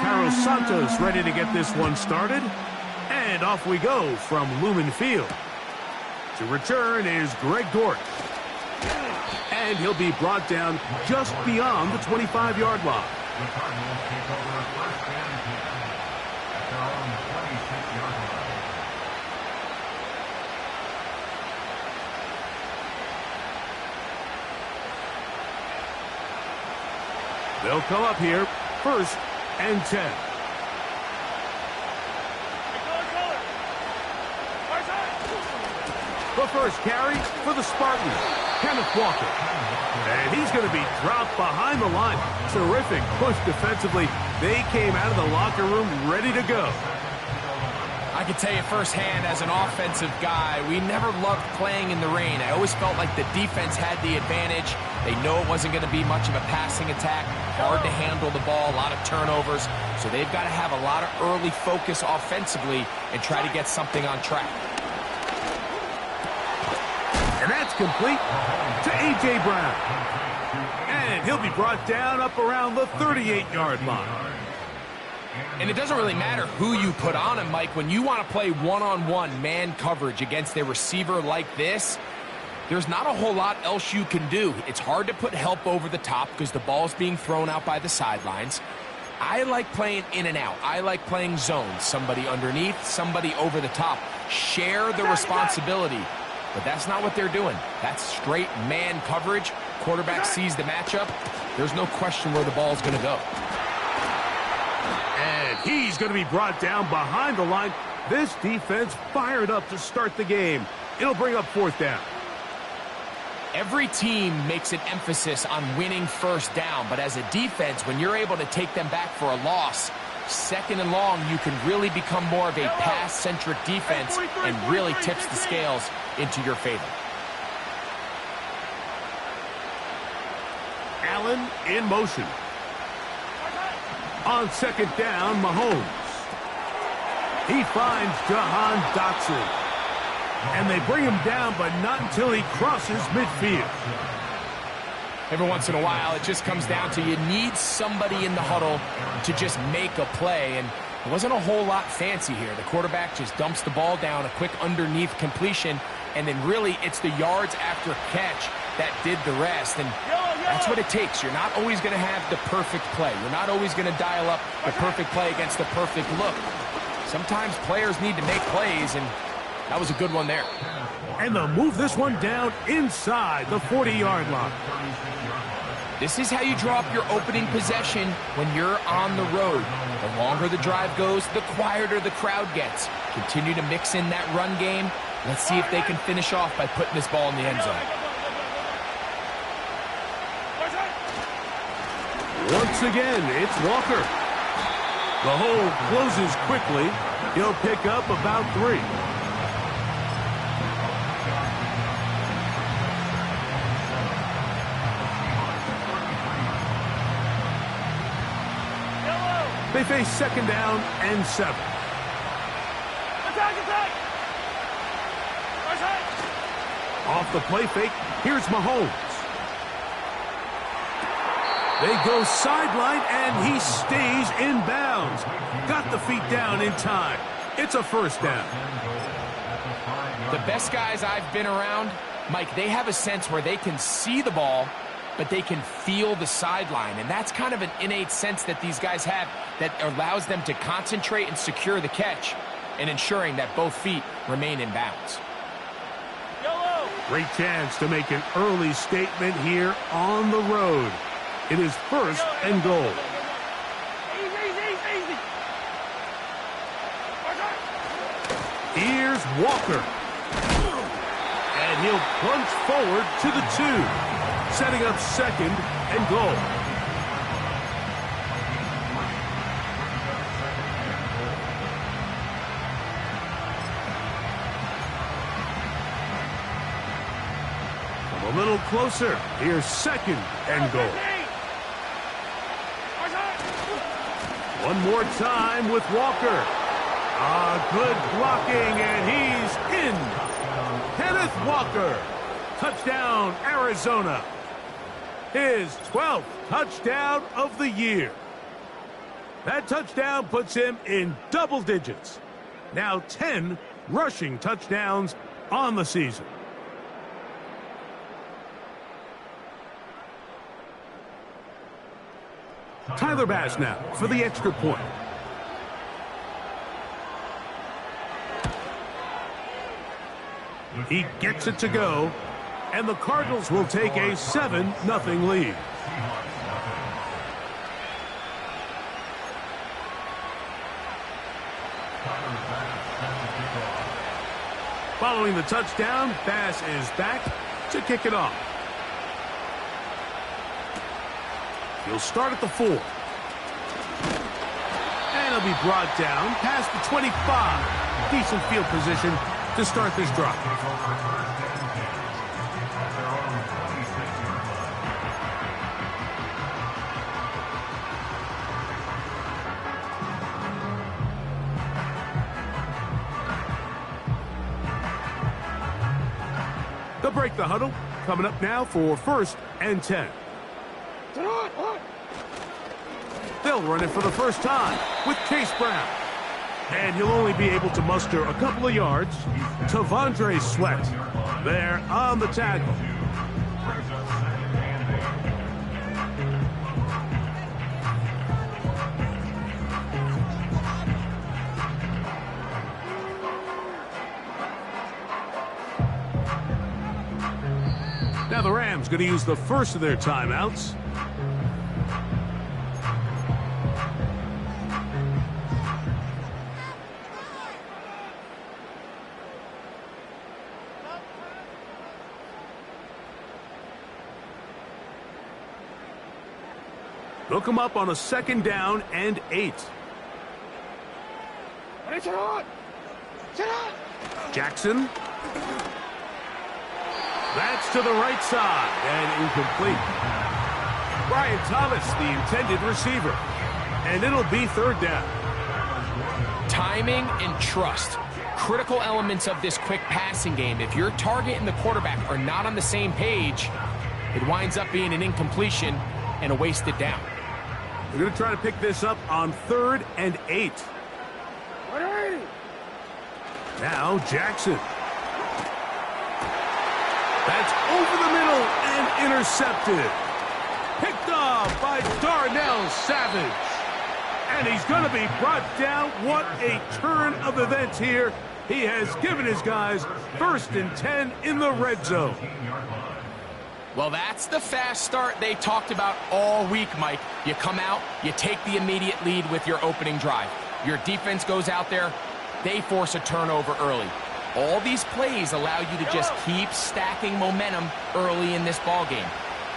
Carlos Santos ready to get this one started. And off we go from Lumen Field. To return is Greg Dort. And he'll be brought down just beyond the 25-yard line. The Cardinals take over first and 10 at their own 26-yard line. They'll come up here, first and 10. The first carry for the Spartans, Kenneth Walker. And he's going to be dropped behind the line. Terrific push defensively. They came out of the locker room ready to go. I can tell you firsthand, as an offensive guy, we never loved playing in the rain. I always felt like the defense had the advantage. They know it wasn't going to be much of a passing attack, hard to handle the ball, a lot of turnovers. So they've got to have a lot of early focus offensively and try to get something on track. And that's complete to A.J. Brown. And he'll be brought down up around the 38-yard line. And it doesn't really matter who you put on him, Mike. When you want to play one-on-one man coverage against a receiver like this, there's not a whole lot else you can do. It's hard to put help over the top because the ball's being thrown out by the sidelines. I like playing in and out. I like playing zones. Somebody underneath, somebody over the top. Share the responsibility. But that's not what they're doing. That's straight man coverage. Quarterback sees the matchup. There's no question where the ball's going to go. And he's going to be brought down behind the line. This defense fired up to start the game. It'll bring up fourth down. Every team makes an emphasis on winning first down, but as a defense, when you're able to take them back for a loss, second and long, you can really become more of a pass-centric defense and really tips the scales into your favor. Allen in motion. On second down, Mahomes. He finds Jahan Dotson. And they bring him down, but not until he crosses midfield. Every once in a while, it just comes down to you need somebody in the huddle to just make a play. And it wasn't a whole lot fancy here. The quarterback just dumps the ball down, a quick underneath completion, and then really it's the yards after catch that did the rest. And that's what it takes. You're not always going to have the perfect play. You're not always going to dial up the perfect play against the perfect look. Sometimes players need to make plays, and that was a good one there. And they'll move this one down inside the 40-yard line. This is how you draw up your opening possession when you're on the road. The longer the drive goes, the quieter the crowd gets. Continue to mix in that run game. Let's see if they can finish off by putting this ball in the end zone. Once again, it's Walker. The hole closes quickly. He'll pick up about 3. They face second down and 7. Attack! Off the play fake, here's Mahomes. They go sideline, and he stays in bounds. Got the feet down in time. It's a first down. The best guys I've been around, Mike, they have a sense where they can see the ball, but they can feel the sideline. And that's kind of an innate sense that these guys have that allows them to concentrate and secure the catch and ensuring that both feet remain in bounds. Great chance to make an early statement here on the road. It is first and goal. Easy. Here's Walker. And he'll plunge forward to the 2. Setting up second and goal. Come a little closer. Here's second and goal. One more time with Walker. Good blocking, and he's in. Kenneth Walker. Touchdown, Arizona. His 12th touchdown of the year. That touchdown puts him in double digits. Now 10 rushing touchdowns on the season. Tyler Bass now for the extra point. He gets it to go, and the Cardinals will take a 7-0 lead. Following the touchdown, Bass is back to kick it off. He'll start at the 4. And he'll be brought down past the 25. Decent field position to start this drive. They'll break the huddle. Coming up now for 1st and 10. They'll run it for the first time with Case Brown. And he'll only be able to muster a couple of yards. Tavondre Sweat there on the tackle. Now the Rams going to use the first of their timeouts. They'll come up on a 2nd down and 8. Jackson. That's to the right side and incomplete. Brian Thomas, the intended receiver. And it'll be 3rd down. Timing and trust. Critical elements of this quick passing game. If your target and the quarterback are not on the same page, it winds up being an incompletion and a wasted down. They're going to try to pick this up on 3rd and 8. Now Jackson. That's over the middle and intercepted. Picked off by Darnell Savage. And he's going to be brought down. What a turn of events here. He has given his guys 1st and 10 in the red zone. Well, that's the fast start they talked about all week, Mike. You come out, you take the immediate lead with your opening drive. Your defense goes out there, they force a turnover early. All these plays allow you to just keep stacking momentum early in this ball game.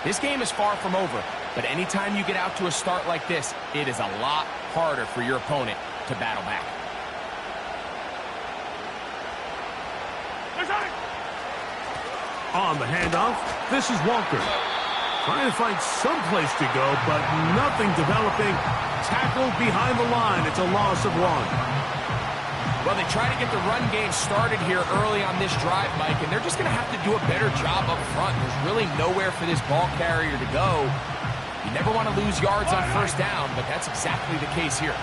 This game is far from over, but anytime you get out to a start like this, it is a lot harder for your opponent to battle back. On the handoff, this is Walker. Trying to find some place to go, but nothing developing. Tackled behind the line. It's a loss of 1. Well, they try to get the run game started here early on this drive, Mike, and they're just going to have to do a better job up front. There's really nowhere for this ball carrier to go. You never want to lose yards on 1st down, but that's exactly the case here.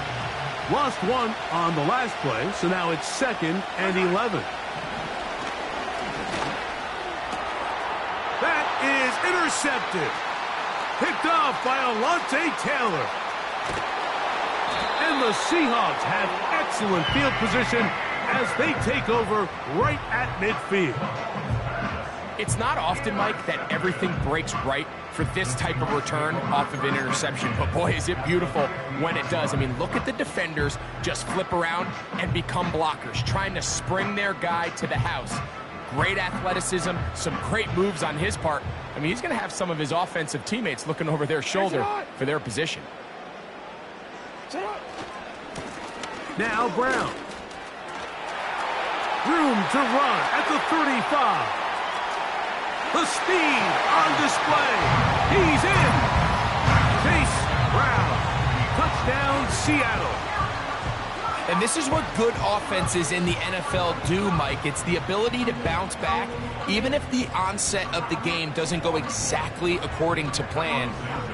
Lost 1 on the last play, so now it's 2nd and 11. That is intercepted. Picked off by Alontae Taylor. And the Seahawks have excellent field position as they take over right at midfield. It's not often, Mike, that everything breaks right for this type of return off of an interception. But boy, is it beautiful when it does. I mean, look at the defenders just flip around and become blockers, trying to spring their guy to the house. Great athleticism, some great moves on his part. I mean, he's going to have some of his offensive teammates looking over their shoulder for their position. Now Brown. Room to run at the 35. The speed on display. He's in. Chase Brown. Touchdown, Seattle. And this is what good offenses in the NFL do, Mike. It's the ability to bounce back, even if the onset of the game doesn't go exactly according to plan.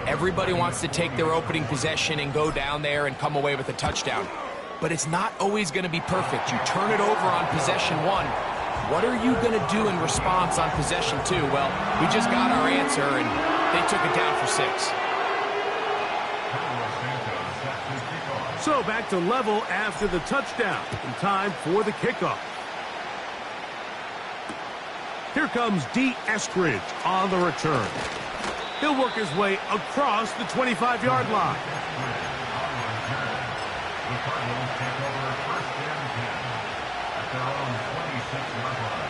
Everybody wants to take their opening possession and go down there and come away with a touchdown. But it's not always going to be perfect. You turn it over on possession 1. What are you going to do in response on possession 2? Well, we just got our answer, and they took it down for 6. So back to level after the touchdown. And time for the kickoff. Here comes D. Eskridge on the return. He'll work his way across the 25-yard line. The Cardinals take over 1st and 10 at their own 26-yard line.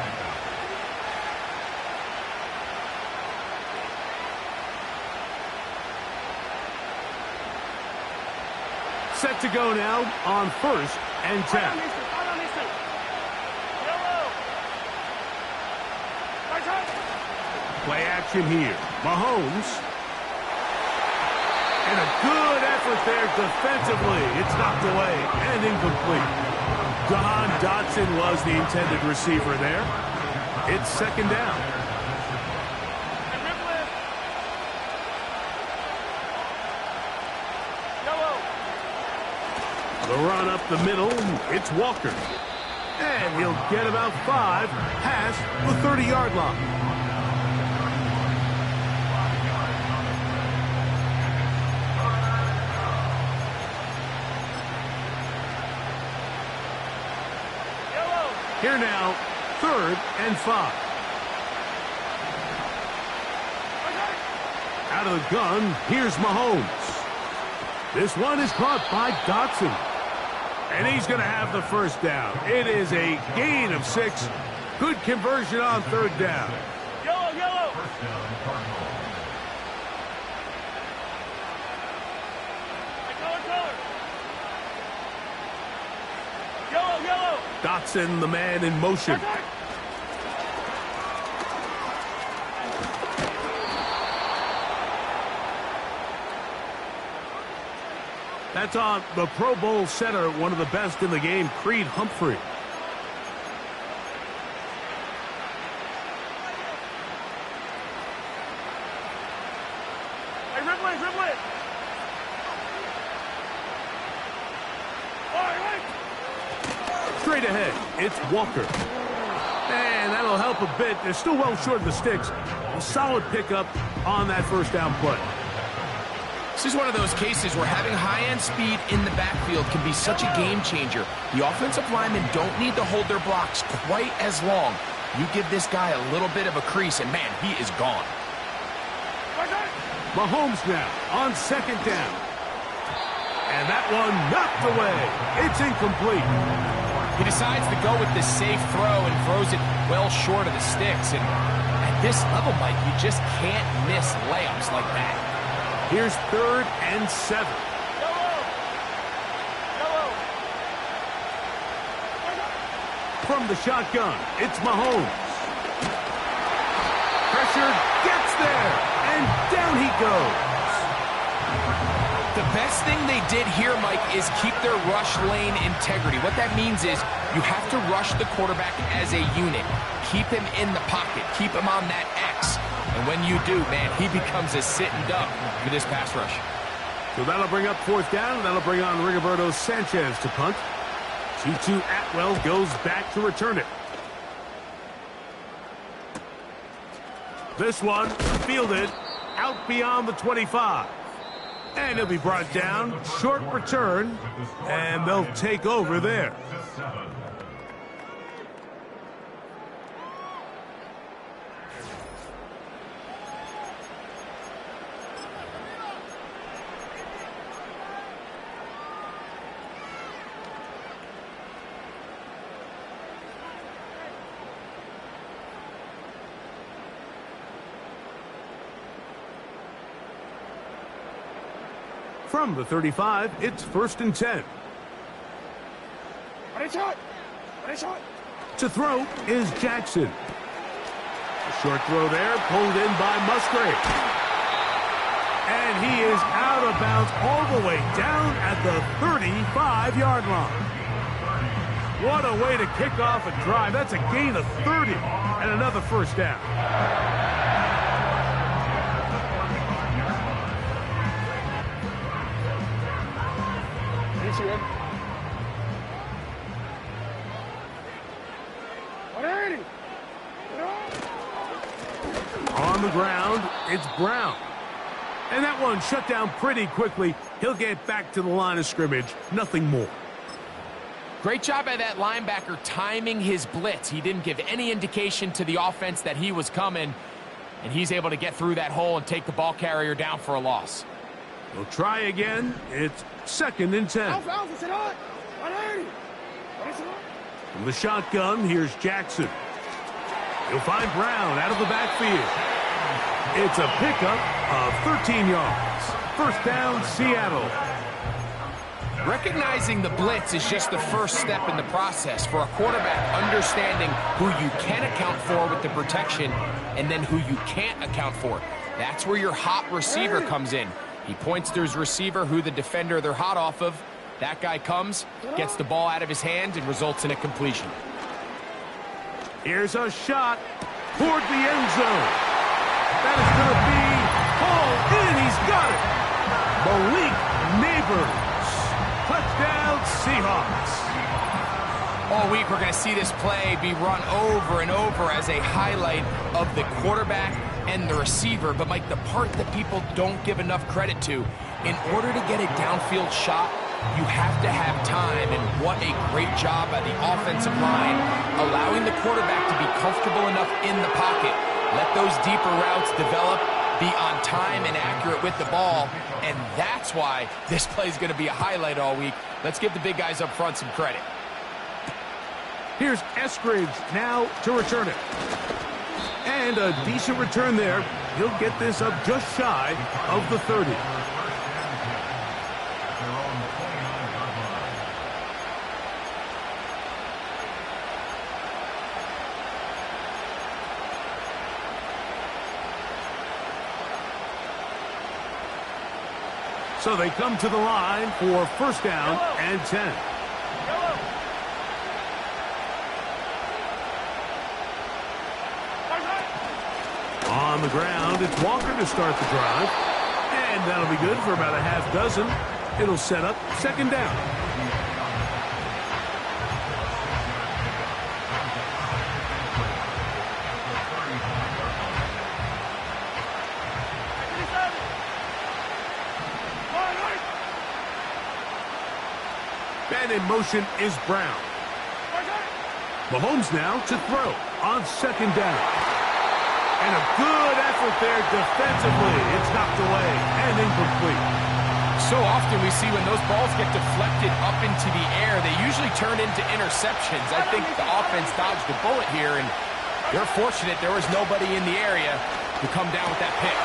Set to go now on 1st and 10. Play action here. Mahomes. And a good effort there defensively. It's knocked away and incomplete. Jahan Dotson was the intended receiver there. It's 2nd down. The run up the middle, it's Walker. And he'll get about 5 past the 30-yard line. Here now, 3rd and 5. Out of the gun, here's Mahomes. This one is caught by Dotson. And he's going to have the 1st down. It is a gain of 6. Good conversion on 3rd down. Yellow. 1st down, Cardinals. Yellow. Dotson, the man in motion. That's on the Pro Bowl center, one of the best in the game, Creed Humphrey. Hey, dribble it. Straight ahead, it's Walker. And that'll help a bit. They're still well short of the sticks. A solid pickup on that 1st down play. This is one of those cases where having high-end speed in the backfield can be such a game changer. The offensive linemen don't need to hold their blocks quite as long. You give this guy a little bit of a crease, and man, he is gone. Mahomes now on 2nd down. And that one knocked away. It's incomplete. He decides to go with the safe throw and throws it well short of the sticks. And at this level, Mike, you just can't miss layups like that. Here's 3rd and 7. From the shotgun, it's Mahomes. Pressure gets there, and down he goes. The best thing they did here, Mike, is keep their rush lane integrity. What that means is you have to rush the quarterback as a unit. Keep him in the pocket. Keep him on that X. And when you do, man, he becomes a sitting duck for this pass rush. So that'll bring up 4th down, and that'll bring on Rigoberto Sanchez to punt. T2 Atwell goes back to return it. This one fielded out beyond the 25. And he'll be brought down. Short return, and they'll take over there. From the 35, it's 1st and 10. To throw is Jackson. A short throw there, pulled in by Musgrave. And he is out of bounds all the way down at the 35-yard line. What a way to kick off a drive. That's a gain of 30 and another first down. On the ground, it's Brown. And that one shut down pretty quickly. He'll get back to the line of scrimmage. Nothing more. Great job by that linebacker timing his blitz. He didn't give any indication to the offense that he was coming, and he's able to get through that hole and take the ball carrier down for a loss. We'll try again. It's 2nd and 10. From the shotgun, here's Jackson. He'll find Brown out of the backfield. It's a pickup of 13 yards. First down, Seattle. Recognizing the blitz is just the first step in the process for a quarterback, understanding who you can account for with the protection and then who you can't account for. That's where your hot receiver comes in. He points to his receiver, who the defender they're hot off of. That guy comes, gets the ball out of his hand, and results in a completion. Here's a shot toward the end zone. That is going to be hauled in. He's got it. Malik Neighbors. Touchdown, Seahawks. All week we're going to see this play be run over and over as a highlight of the quarterback and the receiver. But, Mike, the part that people don't give enough credit to, in order to get a downfield shot, you have to have time, and what a great job by the offensive line, allowing the quarterback to be comfortable enough in the pocket. Let those deeper routes develop, be on time and accurate with the ball, and that's why this play is going to be a highlight all week. Let's give the big guys up front some credit. Here's Eskridge now to return it. And a decent return there. He'll get this up just shy of the 30. So they come to the line for first down and 10. On the ground, it's Walker to start the drive. And that'll be good for about a half dozen. It'll set up 2nd down. And in motion is Brown. Mahomes now to throw on 2nd down. And a good effort there defensively. It's knocked away and incomplete. So often we see when those balls get deflected up into the air, they usually turn into interceptions. I think the offense dodged a bullet here, and they're fortunate there was nobody in the area to come down with that pick.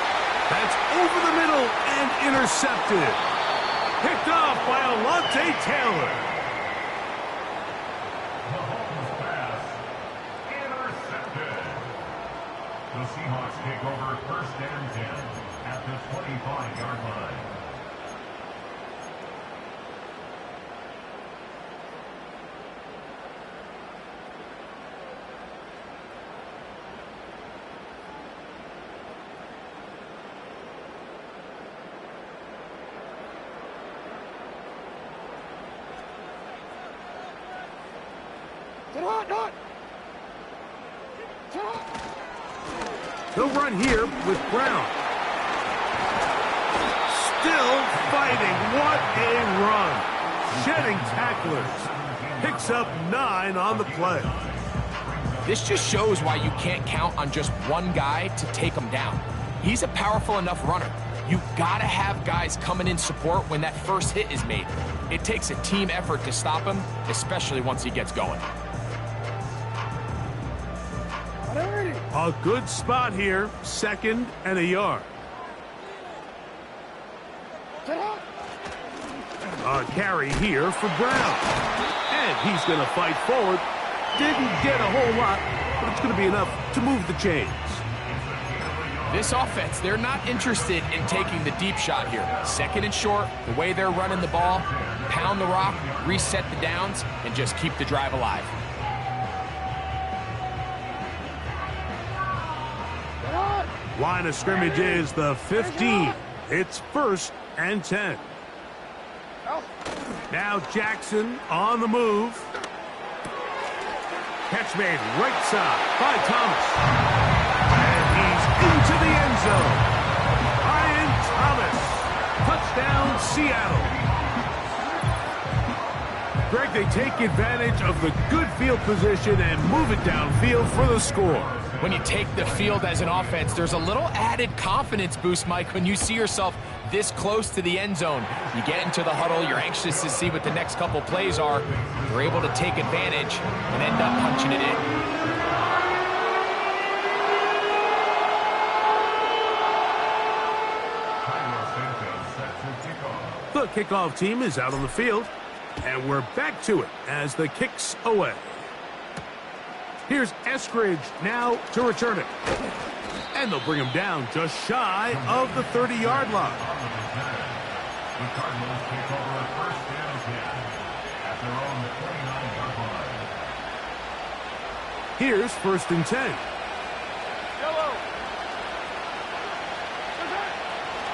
That's over the middle and intercepted. Picked off by Alontae Taylor. The Seahawks take over first and 10 at the 25-yard line. He'll run here with Brown. Still fighting. What a run. Shedding tacklers. Picks up 9 on the play. This just shows why you can't count on just one guy to take him down. He's a powerful enough runner. You've got to have guys coming in support when that first hit is made. It takes a team effort to stop him, especially once he gets going. A good spot here, 2nd and a yard. A carry here for Brown. And he's going to fight forward. Didn't get a whole lot, but it's going to be enough to move the chains. This offense, they're not interested in taking the deep shot here. Second and short, the way they're running the ball, pound the rock, reset the downs, and just keep the drive alive. Line of scrimmage is the 15. It's 1st and 10. Now Jackson on the move. Catch made right side by Thomas. And he's into the end zone. Ryan Thomas. Touchdown, Seattle. Greg, they take advantage of the good field position and move it downfield for the score. When you take the field as an offense, there's a little added confidence boost, Mike, when you see yourself this close to the end zone. You get into the huddle, you're anxious to see what the next couple plays are. You're able to take advantage and end up punching it in. The kickoff team is out on the field, and we're back to it as the kick's away. Here's Eskridge now to return it. And they'll bring him down just shy of the 30-yard line. The Cardinals take over 1st and 10 at their own 29-yard line. Here's 1st and 10.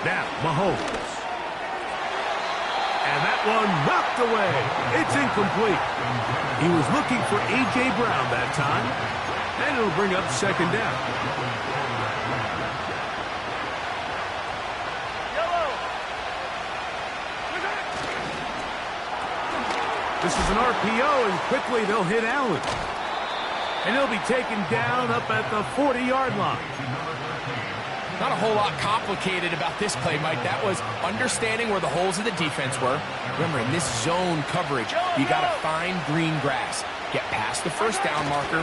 Now Mahomes. And that one knocked away. It's incomplete. He was looking for A.J. Brown that time. And it'll bring up 2nd down. This is an RPO, and quickly they'll hit Allen. And he'll be taken down up at the 40-yard line. Not a whole lot complicated about this play, Mike. That was understanding where the holes of the defense were. Remember, in this zone coverage, you got to find green grass. Get past the 1st down marker,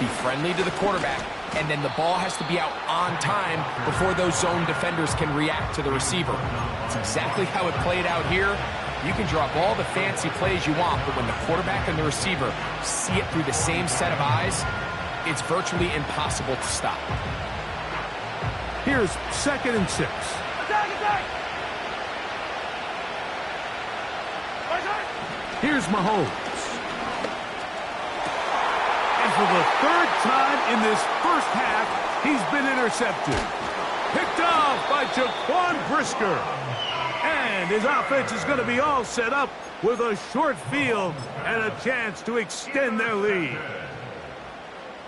be friendly to the quarterback, and then the ball has to be out on time before those zone defenders can react to the receiver. That's exactly how it played out here. You can drop all the fancy plays you want, but when the quarterback and the receiver see it through the same set of eyes, it's virtually impossible to stop. Here's 2nd and 6. Here's Mahomes. And for the 3rd time in this 1st half, he's been intercepted. Picked off by Jaquan Brisker. And his offense is going to be all set up with a short field and a chance to extend their lead.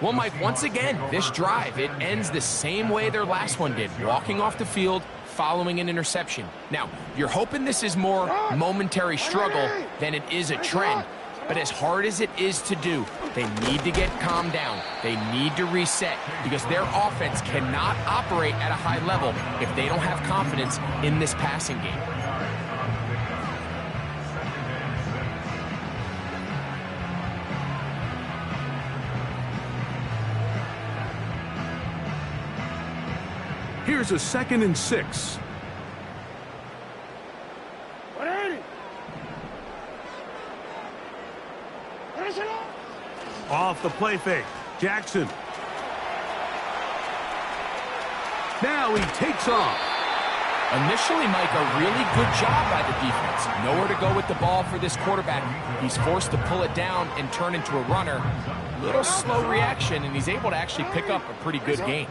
Well, Mike, once again, this drive, it ends the same way their last one did, walking off the field, following an interception. Now, you're hoping this is more momentary struggle than it is a trend, but as hard as it is to do, they need to get calmed down. They need to reset because their offense cannot operate at a high level if they don't have confidence in this passing game. Here's a 2nd and 6. Off the play fake. Jackson. Now he takes off. Initially, Mike, a really good job by the defense. Nowhere to go with the ball for this quarterback. He's forced to pull it down and turn into a runner. Little slow reaction, and he's able to actually pick up a pretty good gain.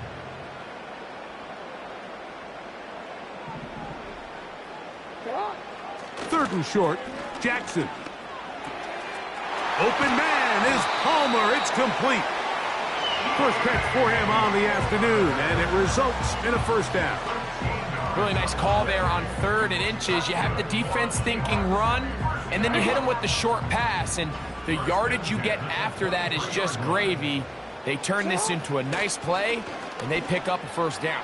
3rd and short. Jackson. Open man is Palmer. It's complete. First catch for him on the afternoon, and it results in a 1st down. Really nice call there on 3rd and inches. You have the defense thinking run, and then you hit them with the short pass, and the yardage you get after that is just gravy. They turn this into a nice play, and they pick up a 1st down.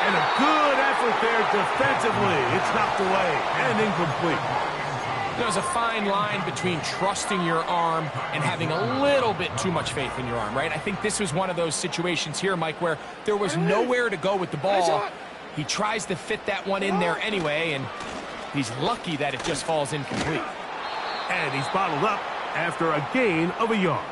And a good effort there defensively. It's knocked away and incomplete. There's a fine line between trusting your arm and having a little bit too much faith in your arm, right? I think this was one of those situations here, Mike, where there was nowhere to go with the ball. He tries to fit that one in there anyway, and he's lucky that it just falls incomplete. And he's bottled up after a gain of a yard.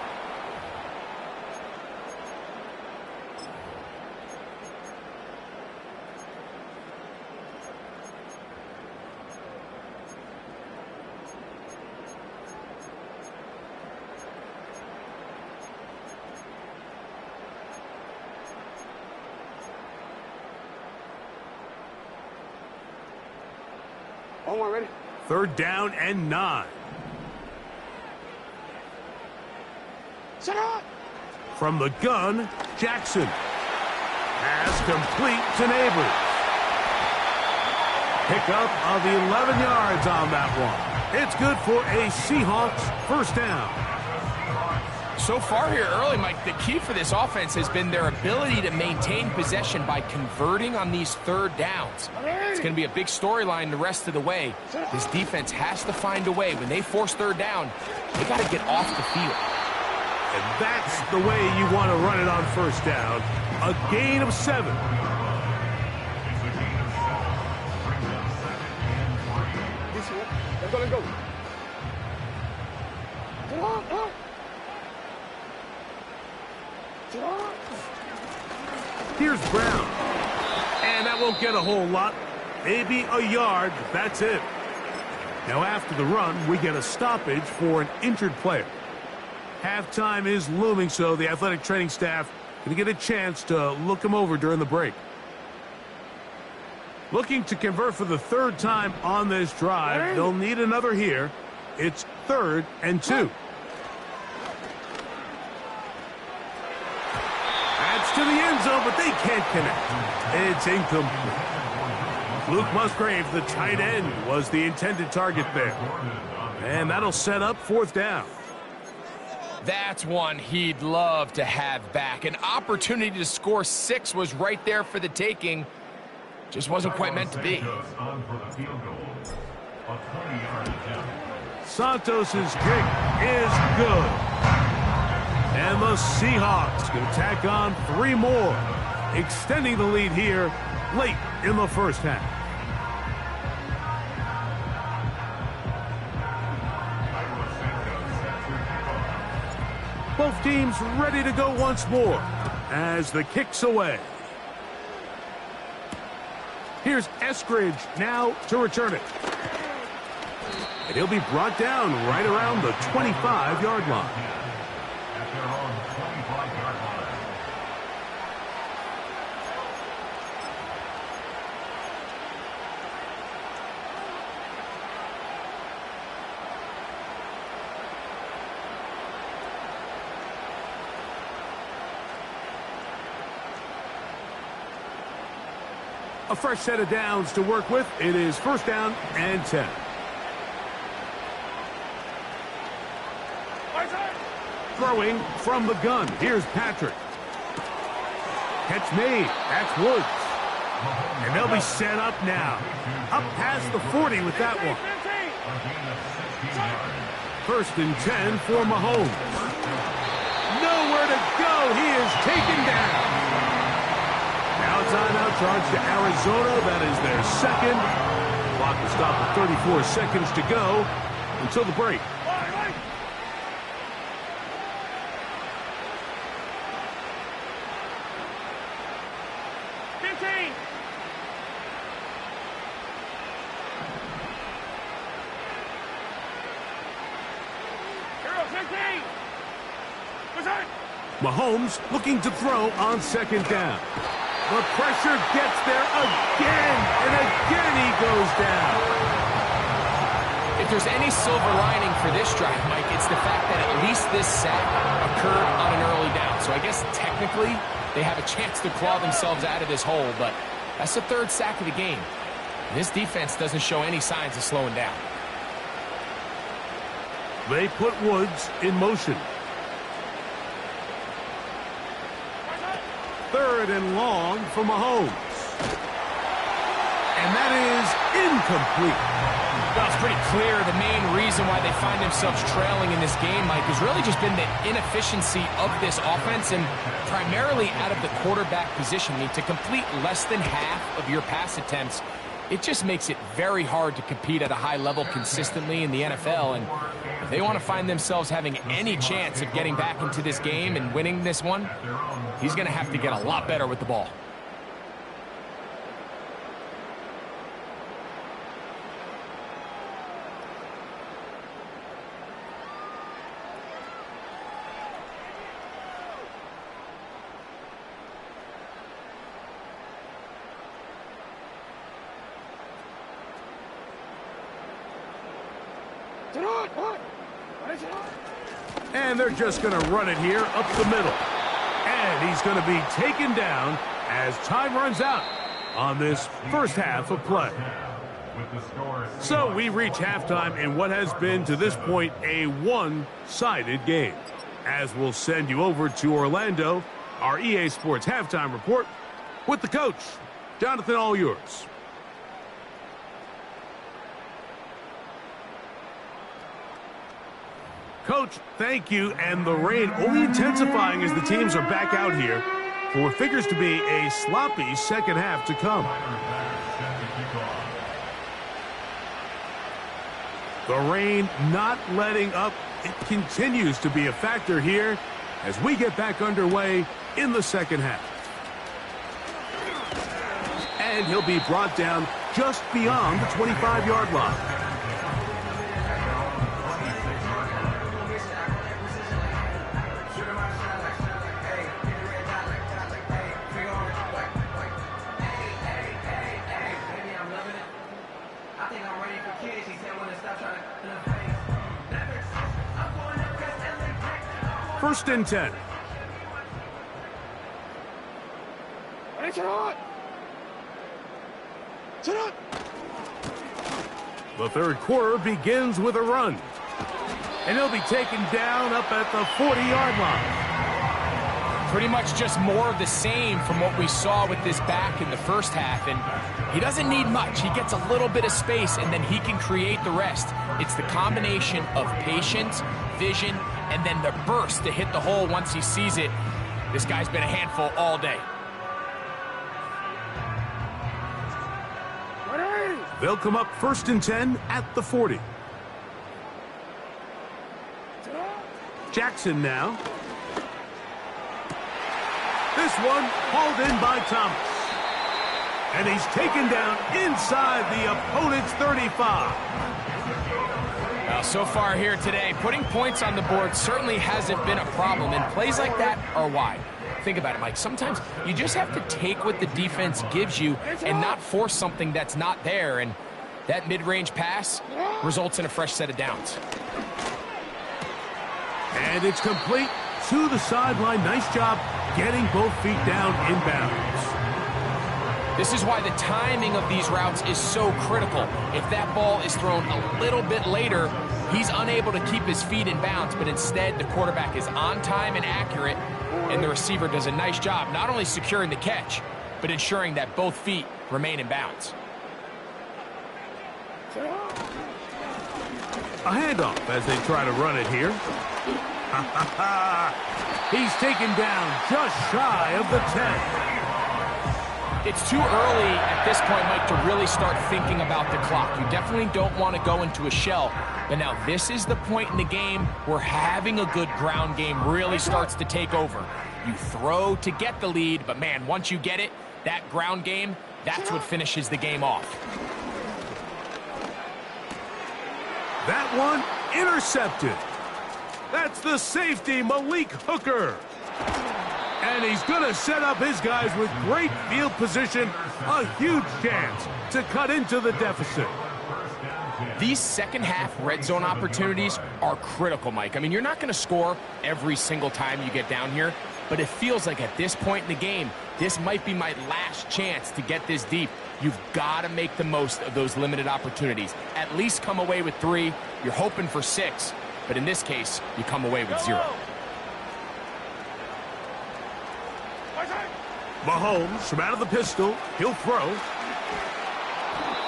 Third down and 9. From the gun, Jackson. Pass complete to Neighbors. Pickup of 11 yards on that one. It's good for a Seahawks first down. So far here early, Mike, the key for this offense has been their ability to maintain possession by converting on these third downs. It's going to be a big storyline the rest of the way. This defense has to find a way. When they force third down, they got to get off the field. And that's the way you want to run it on first down. A gain of 7. Let's go. Here's Brown. And that won't get a whole lot. Maybe a yard. That's it. Now after the run, we get a stoppage for an injured player. Halftime is looming, so the athletic training staff going to get a chance to look him over during the break. Looking to convert for the third time on this drive. They'll need another here. It's 3rd and 2. That's to the end zone, but they can't connect. It's incomplete. Luke Musgrave, the tight end, was the intended target there. And that'll set up 4th down. That's one he'd love to have back. An opportunity to score 6 was right there for the taking. Just wasn't quite meant to be. Santos' kick is good. And the Seahawks can tack on 3 more, extending the lead here late in the first half. Both teams ready to go once more as the kick's away. Here's Eskridge now to return it. And he'll be brought down right around the 25-yard line. At their own 25-yard line. A fresh set of downs to work with. It is 1st down and 10. Throwing from the gun. Here's Patrick. Catch made. That's Woods. And they'll be set up now. Up past the 40 with that one. 1st and 10 for Mahomes. Nowhere to go. He is taken down. Now timeout charge to Arizona. That is their 2nd. Clock will stop at 34 seconds to go until the break. Mahomes looking to throw on 2nd down. The pressure gets there again, and again he goes down. If there's any silver lining for this drive, Mike, it's the fact that at least this sack occurred on an early down. So I guess technically they have a chance to claw themselves out of this hole, but that's the 3rd sack of the game. This defense doesn't show any signs of slowing down. They put Woods in motion. 3rd and long for Mahomes. And that is incomplete. Well, it's pretty clear the main reason why they find themselves trailing in this game, Mike, has really just been the inefficiency of this offense and primarily out of the quarterback position. I mean, to complete less than half of your pass attempts, it just makes it very hard to compete at a high level consistently in the NFL. And if they want to find themselves having any chance of getting back into this game and winning this one, he's going to have to get a lot better with the ball. And they're just going to run it here up the middle. And he's going to be taken down as time runs out on this first half of play. So we reach halftime in what has been to this point a one-sided game. As we'll send you over to Orlando, our EA Sports halftime report with the coach. Jonathan, all yours. Coach, thank you. And the rain only intensifying as the teams are back out here for what figures to be a sloppy second half to come. The rain not letting up. It continues to be a factor here as we get back underway in the second half. And he'll be brought down just beyond the 25-yard line. First and 10. The third quarter begins with a run. And he'll be taken down up at the 40-yard line. Pretty much just more of the same from what we saw with this back in the first half. And he doesn't need much. He gets a little bit of space, and then he can create the rest. It's the combination of patience, vision, and then the burst to hit the hole once he sees it. This guy's been a handful all day. They'll come up first and 10 at the 40. Jackson now. This one hauled in by Thomas. And he's taken down inside the opponent's 35. Well, so far here today, putting points on the board certainly hasn't been a problem, and plays like that are why. Think about it, Mike. Sometimes you just have to take what the defense gives you and not force something that's not there, and that mid-range pass results in a fresh set of downs. And it's complete to the sideline. Nice job getting both feet down inbounds. This is why the timing of these routes is so critical. If that ball is thrown a little bit later, he's unable to keep his feet in bounds, but instead the quarterback is on time and accurate, and the receiver does a nice job not only securing the catch, but ensuring that both feet remain in bounds. A handoff as they try to run it here. He's taken down just shy of the 10. It's too early at this point, Mike, to really start thinking about the clock. You definitely don't want to go into a shell. But now this is the point in the game where having a good ground game really starts to take over. You throw to get the lead, but man, once you get it, that ground game, that's what finishes the game off. That one intercepted. That's the safety, Malik Hooker. And he's going to set up his guys with great field position. A huge chance to cut into the deficit. These second half red zone opportunities are critical, Mike. I mean, you're not going to score every single time you get down here, but it feels like at this point in the game, this might be my last chance to get this deep. You've got to make the most of those limited opportunities. At least come away with 3. You're hoping for 6, but in this case, you come away with 0. Mahomes from out of the pistol. He'll throw.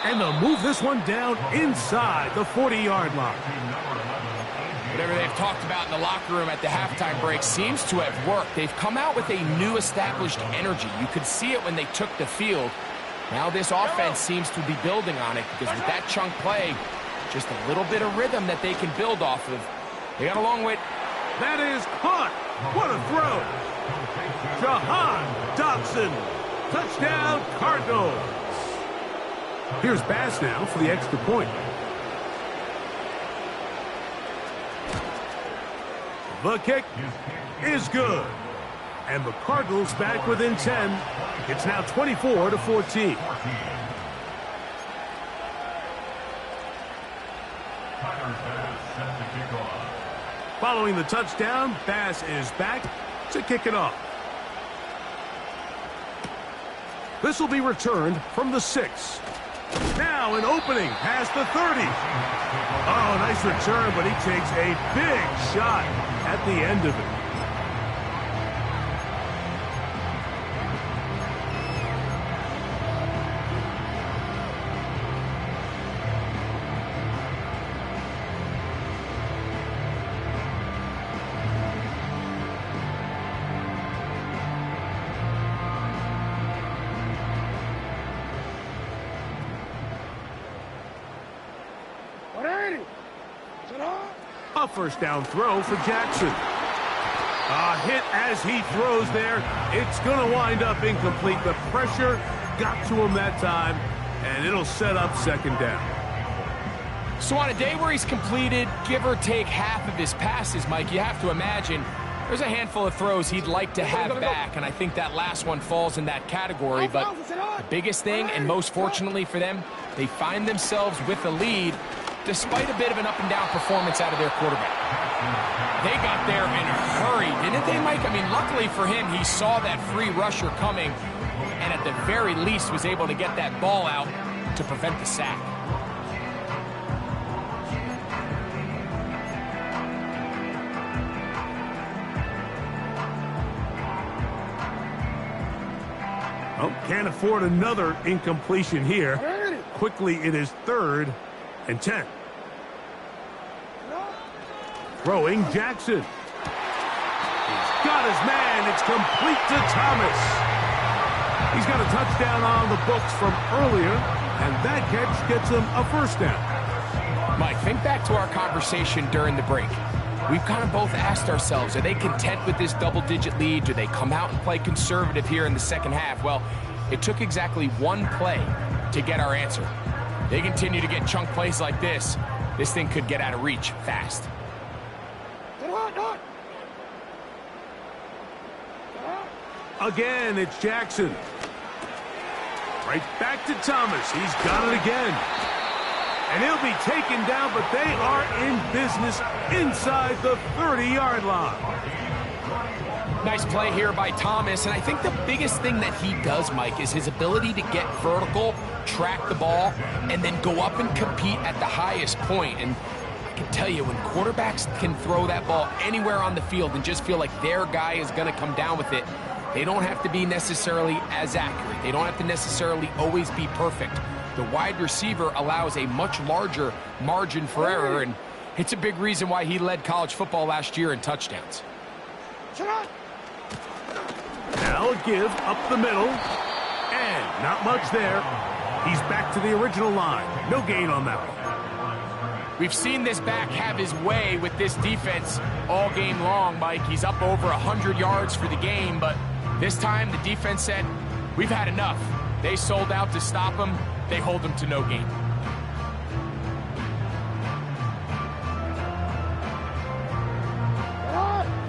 And they'll move this one down inside the 40-yard line. Whatever they've talked about in the locker room at the halftime break seems to have worked. They've come out with a new established energy. You could see it when they took the field. Now this offense seems to be building on it because with that chunk play, just a little bit of rhythm that they can build off of. They got a long way. That is caught. What a throw. Jahan Dotson. Touchdown, Cardinals. Here's Bass now for the extra point. The kick is good. And the Cardinals back within 10. It's now 24-14. Following the touchdown, Bass is back to kick it off. This will be returned from the 6. Now an opening past the 30. Oh, nice return, but he takes a big shot at the end of it. A first down throw for Jackson. A hit as he throws there. It's going to wind up incomplete. The pressure got to him that time, and it'll set up second down. So on a day where he's completed, give or take half of his passes, Mike, you have to imagine there's a handful of throws he'd like to have back, and I think that last one falls in that category. But the biggest thing, and most fortunately for them, they find themselves with the lead despite a bit of an up-and-down performance out of their quarterback. They got there in a hurry, didn't they, Mike? I mean, luckily for him, he saw that free rusher coming, and at the very least was able to get that ball out to prevent the sack. Oh, can't afford another incompletion here. Quickly, it is 3rd and 10. Throwing Jackson. He's got his man. It's complete to Thomas. He's got a touchdown on the books from earlier, and that catch gets him a first down. Mike, think back to our conversation during the break. We've kind of both asked ourselves, are they content with this double-digit lead? Do they come out and play conservative here in the second half? Well, it took exactly one play to get our answer. They continue to get chunk plays like this. This thing could get out of reach fast. Again, it's Jackson. Right back to Thomas. He's got it again. And he'll be taken down, but they are in business inside the 30-yard line. Nice play here by Thomas, and I think the biggest thing that he does, Mike, is his ability to get vertical, track the ball, and then go up and compete at the highest point. And I can tell you, when quarterbacks can throw that ball anywhere on the field and just feel like their guy is going to come down with it, they don't have to be necessarily as accurate. They don't have to necessarily always be perfect. The wide receiver allows a much larger margin for error, and it's a big reason why he led college football last year in touchdowns. Now a give up the middle, and not much there. He's back to the original line. No gain on that one. We've seen this back have his way with this defense all game long, Mike. He's up over 100 yards for the game, but this time the defense said, we've had enough. They sold out to stop him. They hold him to no gain.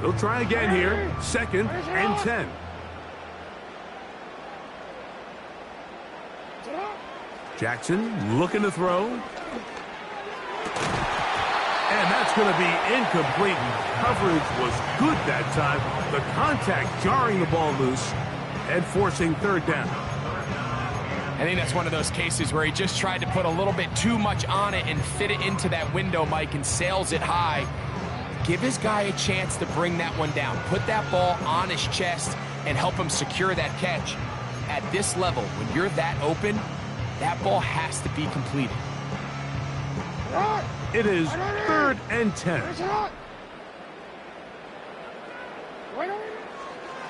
They'll try again here. 2nd and 10. Jackson looking to throw. And that's going to be incomplete. Coverage was good that time. The contact jarring the ball loose and forcing 3rd down. I think that's one of those cases where he just tried to put a little bit too much on it and fit it into that window, Mike, and sails it high. Give his guy a chance to bring that one down. Put that ball on his chest and help him secure that catch. At this level, when you're that open, that ball has to be completed. It is 3rd and 10.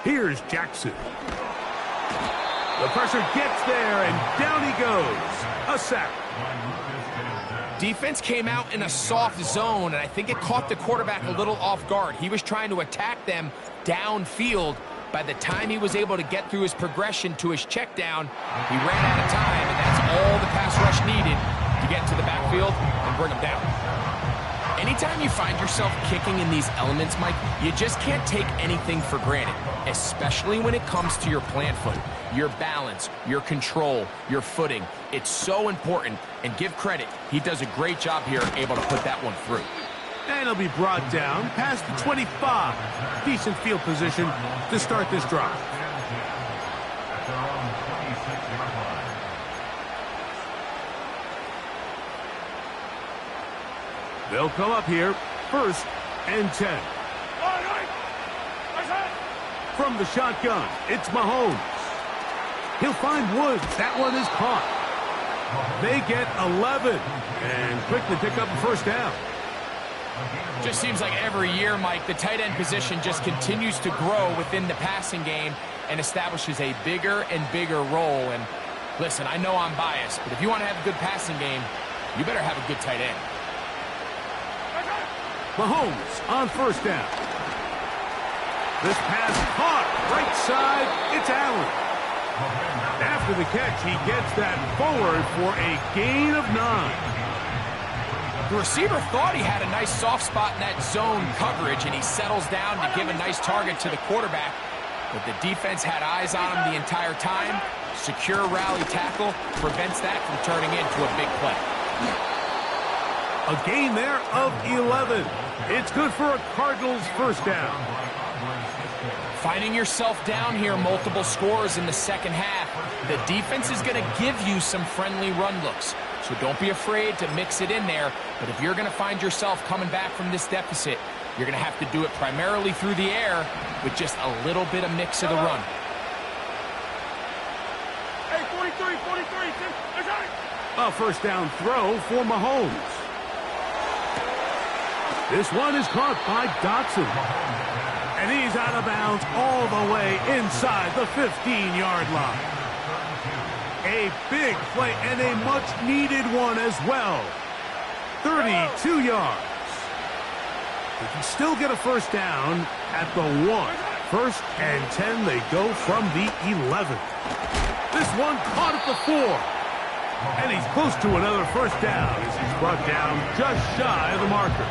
Here's Jackson. The pressure gets there, and down he goes. A sack. Defense came out in a soft zone, and I think it caught the quarterback a little off guard. He was trying to attack them downfield. By the time he was able to get through his progression to his check down, he ran out of time, and that's all the pass rush needed to get to the backfield and bring him down. Anytime you find yourself kicking in these elements, Mike, you just can't take anything for granted, especially when it comes to your plant foot, your balance, your control, your footing. It's so important, and give credit, he does a great job here able to put that one through. And he'll be brought down past the 25. Decent field position to start this drive. At their own 26-yard line. They'll come up here, 1st and 10. From the shotgun, it's Mahomes. He'll find Woods. That one is caught. They get 11 and quickly pick up a 1st down. Just seems like every year, Mike, the tight end position just continues to grow within the passing game and establishes a bigger and bigger role. And listen, I know I'm biased, but if you want to have a good passing game, you better have a good tight end. Mahomes on 1st down. This pass caught. Right side, it's Allen. After the catch, he gets that forward for a gain of 9. The receiver thought he had a nice soft spot in that zone coverage, and he settles down to give a nice target to the quarterback. But the defense had eyes on him the entire time. Secure rally tackle prevents that from turning into a big play. A gain there of 11. It's good for a Cardinals 1st down. Finding yourself down here, multiple scores in the 2nd half. The defense is going to give you some friendly run looks. So don't be afraid to mix it in there. But if you're going to find yourself coming back from this deficit, you're going to have to do it primarily through the air with just a little bit of mix of the run. Hey, 43. A 1st down throw for Mahomes. This one is caught by Dotson. And he's out of bounds all the way inside the 15-yard line. A big play and a much-needed one as well. 32 yards. They can still get a 1st down at the 1. 1st and 10, they go from the 11. This one caught at the 4. And he's close to another 1st down as he's brought down just shy of the marker.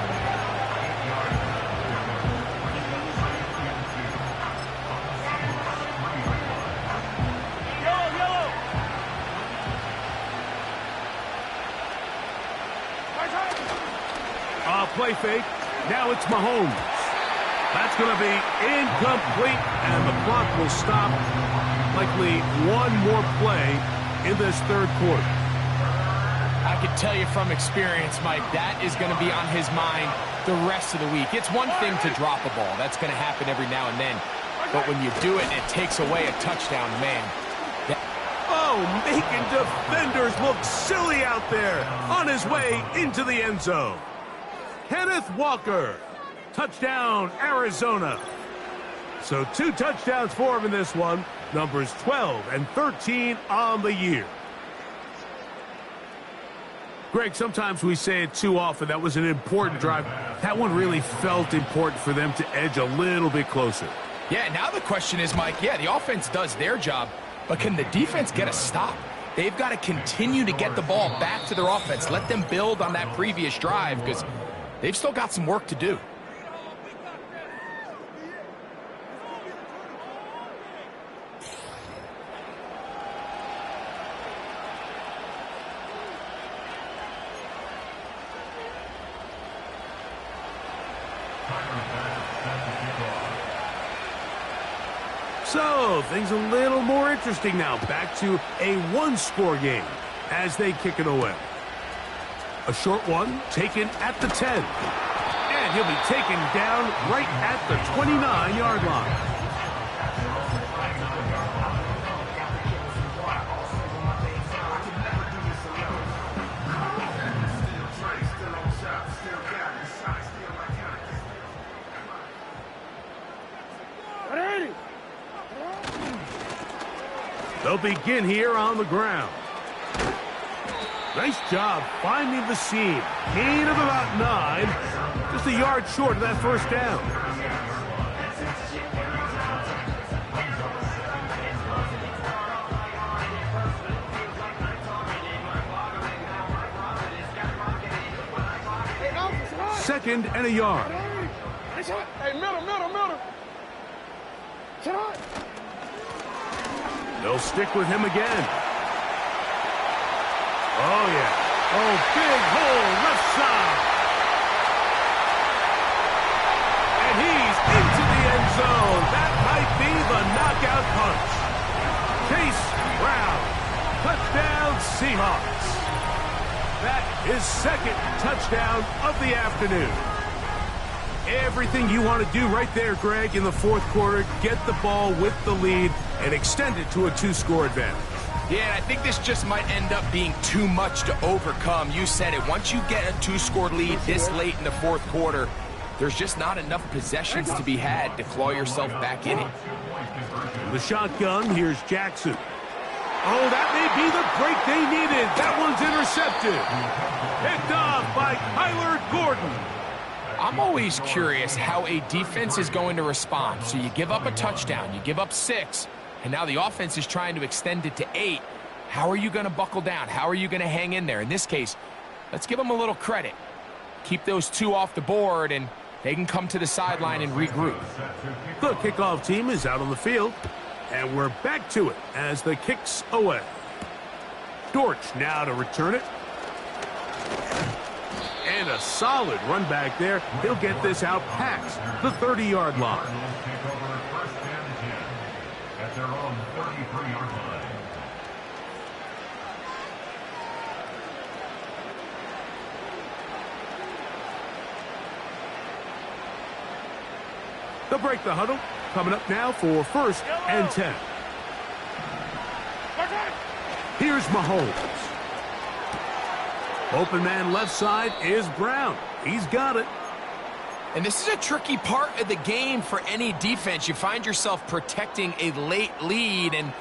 Play fake. Now it's Mahomes. That's going to be incomplete, and the clock will stop. Likely one more play in this 3rd quarter. I can tell you from experience, Mike, that is going to be on his mind the rest of the week. It's one thing to drop a ball. That's going to happen every now and then. But when you do it and it takes away a touchdown, man. Oh, making defenders look silly out there on his way into the end zone. Kenneth Walker, touchdown, Arizona. So 2 touchdowns for him in this one. Numbers 12 and 13 on the year. Greg, sometimes we say it too often. That was an important drive. That one really felt important for them to edge a little bit closer. Yeah, now the question is, Mike, yeah, the offense does their job, but can the defense get a stop? They've got to continue to get the ball back to their offense. Let them build on that previous drive because they've still got some work to do. So, things a little more interesting now. Back to a 1-score game as they kick it away. A short one taken at the 10. And he'll be taken down right at the 29-yard line. They'll begin here on the ground. Nice job finding the seam. Gain of about 9. Just a yard short of that first down. Second and a yard. Hey, middle. Sit on. They'll stick with him again. Oh, yeah. Oh, big hole left side. zone. That might be the knockout punch. Chase Brown. Touchdown, Seahawks. That is second touchdown of the afternoon. Everything you want to do right there, Greg, in the fourth quarter. Get the ball with the lead and extend it to a 2-score advantage. Yeah, and I think this just might end up being too much to overcome. You said it. Once you get a 2-score lead this late in the fourth quarter, there's just not enough possessions to be had to claw yourself back in it. The shotgun, here's Jackson. Oh, that may be the break they needed. That one's intercepted. Picked off by Kyler Gordon. I'm always curious how a defense is going to respond. So you give up a touchdown, you give up 6, and now the offense is trying to extend it to 8. How are you going to buckle down? How are you going to hang in there? In this case, let's give them a little credit. Keep those 2 off the board, and they can come to the sideline and regroup. The kickoff team is out on the field, and we're back to it as the kick's away. Dortch now to return it. And a solid run back there. He'll get this out past the 30-yard line. At their own 33-yard line. They'll break the huddle. Coming up now for 1st and 10. Here's Mahomes. Open man left side is Brown. He's got it. And this is a tricky part of the game for any defense. You find yourself protecting a late lead, and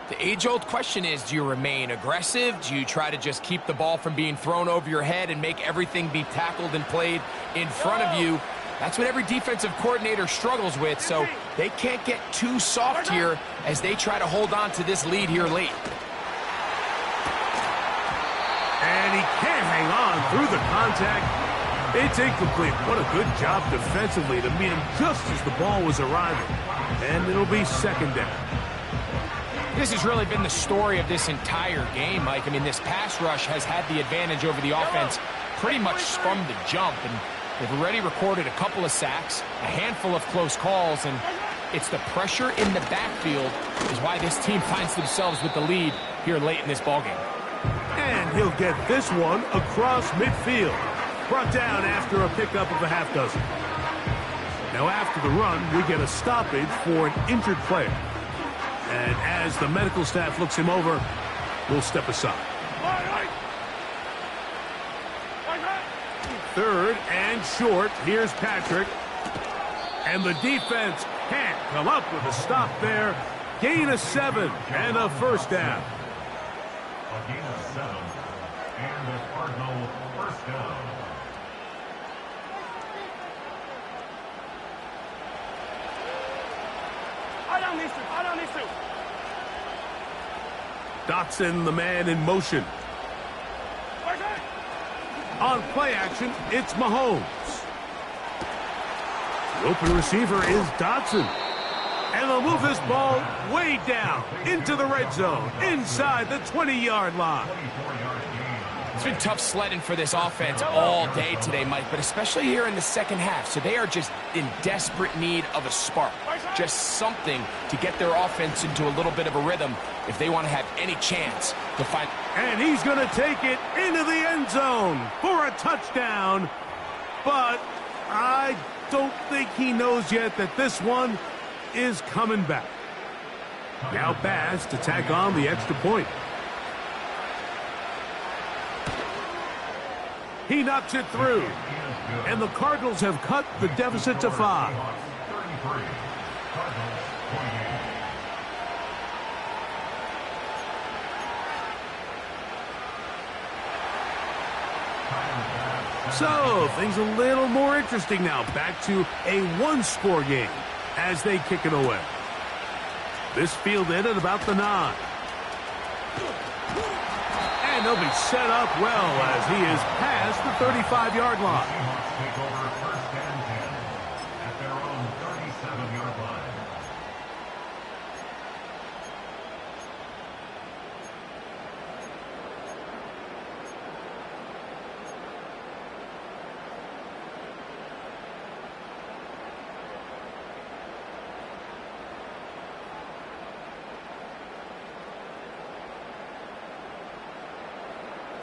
the age-old question is, do you remain aggressive? Do you try to just keep the ball from being thrown over your head and make everything be tackled and played in front of you? That's what every defensive coordinator struggles with, so they can't get too soft here as they try to hold on to this lead here late. And he can't hang on through the contact. It's incomplete. What a good job defensively to meet him just as the ball was arriving. And it'll be 2nd down. This has really been the story of this entire game, Mike. I mean, this pass rush has had the advantage over the offense pretty much from the jump. And they've already recorded a couple of sacks, a handful of close calls, and it's the pressure in the backfield is why this team finds themselves with the lead here late in this ballgame. And he'll get this one across midfield. Brought down after a pickup of a half dozen. Now after the run, we get a stoppage for an injured player. And as the medical staff looks him over, we'll step aside. 3rd and short. Here's Patrick. And the defense can't come up with a stop there. Gain of 7 and a 1st down. A gain of 7 and the Cardinal 1st down. I don't need to. Dotson, the man in motion. On play action, it's Mahomes. The open receiver is Dotson. And they'll move this ball way down into the red zone, inside the 20-yard line. It's been tough sledding for this offense all day today, Mike, but especially here in the second half. So they are just in desperate need of a spark, just something to get their offense into a little bit of a rhythm if they want to have any chance to find. And he's going to take it into the end zone for a touchdown. But I don't think he knows yet that this one is coming back. Now Bass to tack on the extra point. He knocks it through. And the Cardinals have cut the deficit to 5. So, things a little more interesting now. Back to a one-score game as they kick it away. This fielded at about the 9. And they'll be set up well as he is past the 35-yard line. Take over 1st and 10 at their own 37-yard line.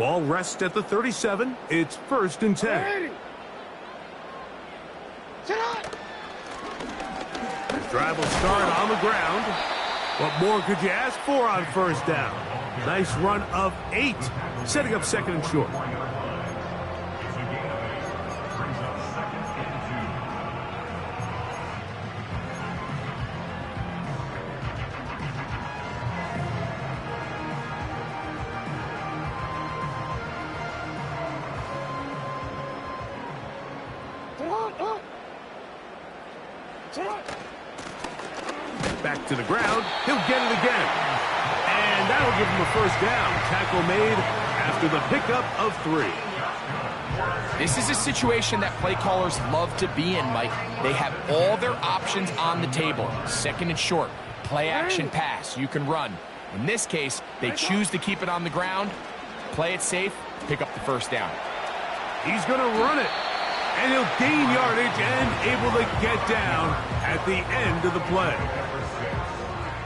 Ball rests at the 37. It's 1st and 10. The drive will start on the ground. What more could you ask for on 1st down? Nice run of 8, setting up 2nd and short. Back to the ground. He'll get it again. And that'll give him a 1st down. Tackle made after the pickup of 3. This is a situation that play callers love to be in, Mike. They have all their options on the table. 2nd and short, play action pass, you can run. In this case, they choose to keep it on the ground, play it safe, pick up the 1st down. He's going to run it. And he'll gain yardage and able to get down at the end of the play.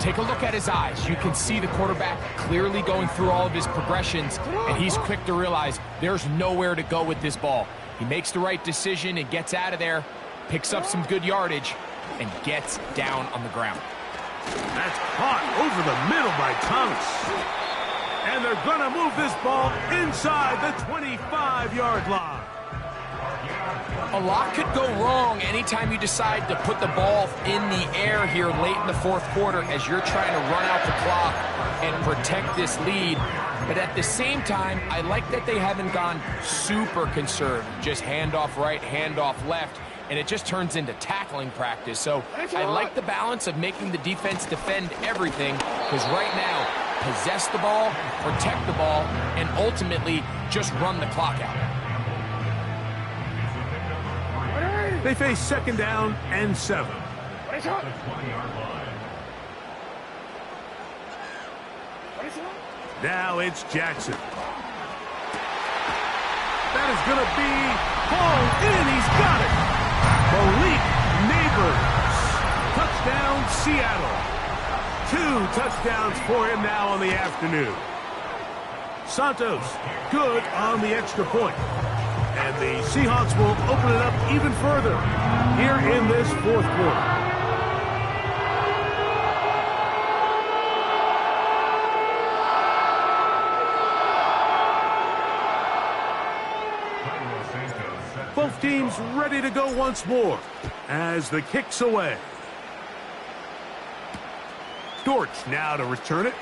Take a look at his eyes. You can see the quarterback clearly going through all of his progressions, and he's quick to realize there's nowhere to go with this ball. He makes the right decision and gets out of there, picks up some good yardage, and gets down on the ground. That's caught over the middle by Thomas. And they're going to move this ball inside the 25-yard line. A lot could go wrong anytime you decide to put the ball in the air here late in the 4th quarter as you're trying to run out the clock and protect this lead. But at the same time, I like that they haven't gone super conservative, just handoff right, handoff left, and it just turns into tackling practice. So I like the balance of making the defense defend everything, because right now, possess the ball, protect the ball, and ultimately just run the clock out. They face 2nd down and 7. Now it's Jackson. That is going to be hauled in. He's got it. Malik Neighbors. Touchdown, Seattle. 2 touchdowns for him now on the afternoon. Santos, good on the extra point. And the Seahawks will open it up even further here in this 4th quarter. Both teams ready to go once more as the kick's away. Dortch now to return it.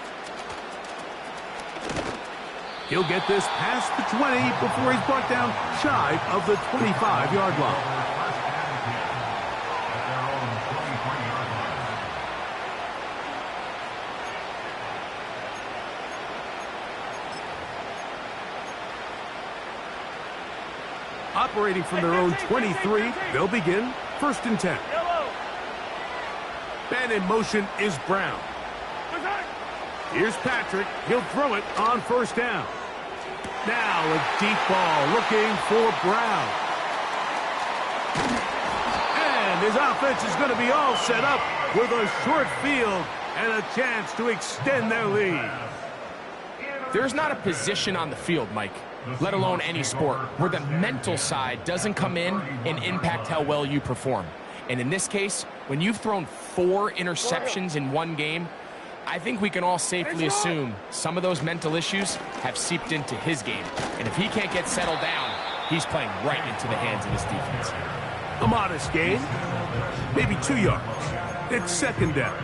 He'll get this past the 20 before he's brought down shy of the 25-yard line. Operating from their own 23, they'll begin 1st and 10. Man in motion is Brown. Here's Patrick. He'll throw it on 1st down. Now a deep ball looking for Brown. And his offense is going to be all set up with a short field and a chance to extend their lead. There's not a position on the field, Mike, let alone any sport, where the mental side doesn't come in and impact how well you perform. And in this case, when you've thrown 4 interceptions in one game, I think we can all safely assume some of those mental issues have seeped into his game. And if he can't get settled down, he's playing right into the hands of his defense. A modest gain, maybe 2 yards. It's 2nd down.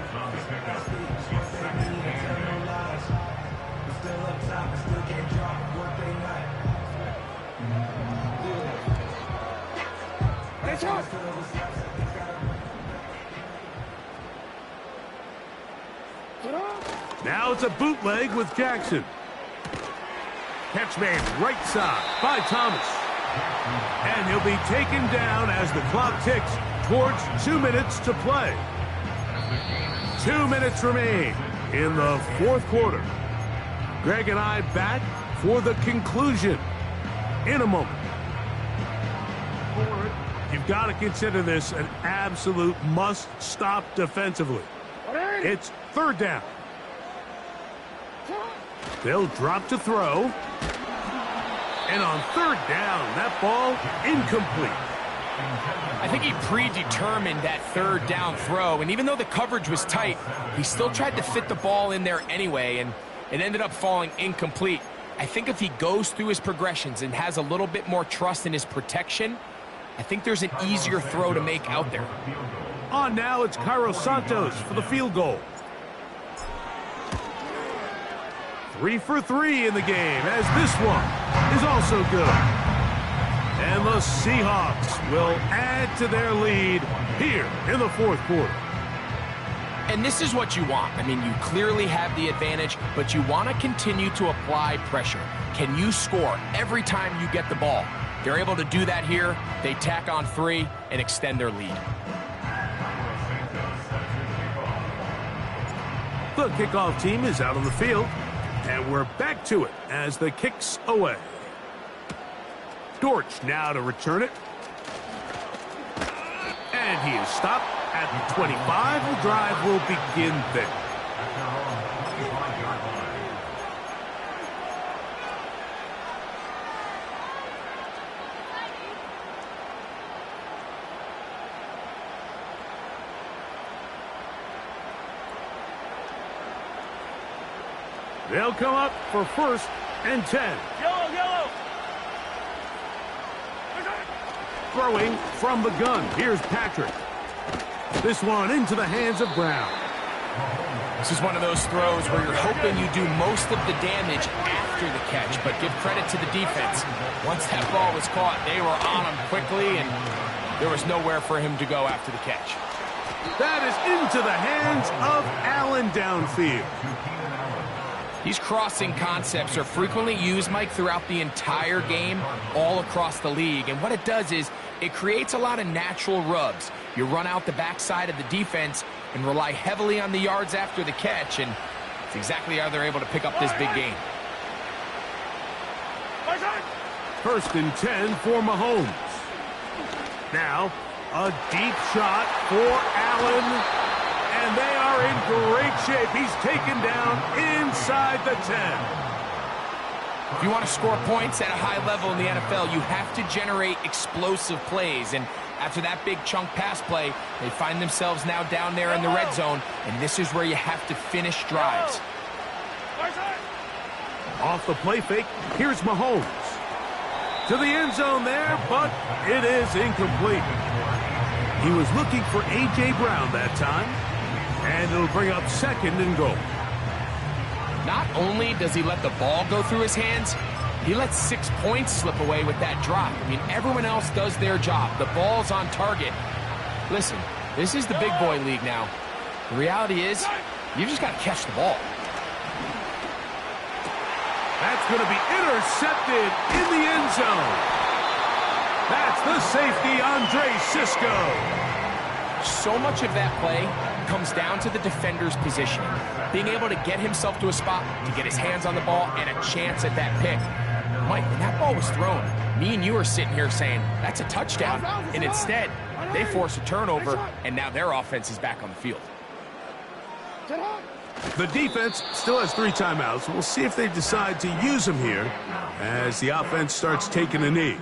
Now it's a bootleg with Jackson. Catch made right side by Thomas. And he'll be taken down as the clock ticks towards 2 minutes to play. 2 minutes remain in the 4th quarter. Greg and I back for the conclusion in a moment. You've got to consider this an absolute must-stop defensively. It's 3rd down. They'll drop to throw. And on third down, that ball incomplete. I think he predetermined that third down throw, and even though the coverage was tight, he still tried to fit the ball in there anyway, and it ended up falling incomplete. I think if he goes through his progressions and has a little bit more trust in his protection, I think there's an easier throw to make out there. On now, it's Cairo Santos for the field goal. 3 for 3 in the game, as this one is also good. And the Seahawks will add to their lead here in the fourth quarter. And this is what you want. I mean, you clearly have the advantage, but you want to continue to apply pressure. Can you score every time you get the ball? They're able to do that here. They tack on 3 and extend their lead. The kickoff team is out on the field, and we're back to it as the kick's away. Dortch now to return it. And he is stopped at the 25. The drive will begin there. They'll come up for 1st and 10. Yellow, yellow. Throwing from the gun. Here's Patrick. This one into the hands of Brown. This is one of those throws where you're hoping you do most of the damage after the catch, but give credit to the defense. Once that ball was caught, they were on him quickly, and there was nowhere for him to go after the catch. That is into the hands of Allen downfield. These crossing concepts are frequently used, Mike, throughout the entire game, all across the league. And what it does is it creates a lot of natural rubs. You run out the backside of the defense and rely heavily on the yards after the catch, and it's exactly how they're able to pick up this big game. 1st and 10 for Mahomes. Now, a deep shot for Allen. And they are in great shape. He's taken down inside the 10. If you want to score points at a high level in the NFL, you have to generate explosive plays. And after that big chunk pass play, they find themselves now down there in the red zone. And this is where you have to finish drives. Off the play fake, here's Mahomes. To the end zone there, but it is incomplete. He was looking for A.J. Brown that time. And it'll bring up 2nd and goal. Not only does he let the ball go through his hands, he lets 6 points slip away with that drop. I mean, everyone else does their job. The ball's on target. Listen, this is the big boy league now. The reality is, you just got to catch the ball. That's going to be intercepted in the end zone. That's the safety, Andre Cisco. So much of that play comes down to the defender's positioning. Being able to get himself to a spot, to get his hands on the ball, and a chance at that pick. Mike, when that ball was thrown, me and you are sitting here saying, that's a touchdown. And instead, they force a turnover, and now their offense is back on the field. The defense still has 3 timeouts. We'll see if they decide to use them here as the offense starts taking a knee.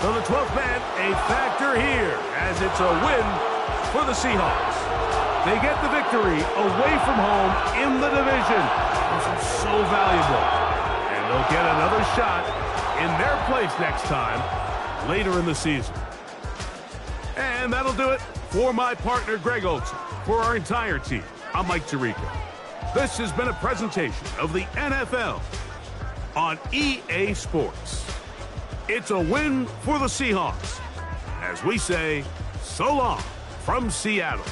So the 12th man, a factor here, as it's a win for the Seahawks. They get the victory away from home in the division. This is so valuable. And And they'll get another shot in their place next time, later in the season. And that'll do it for my partner, Greg Olson. For our entire team, I'm Mike Tirico. This has been a presentation of the NFL on EA Sports. It's a win for the Seahawks. As we say, so long from Seattle.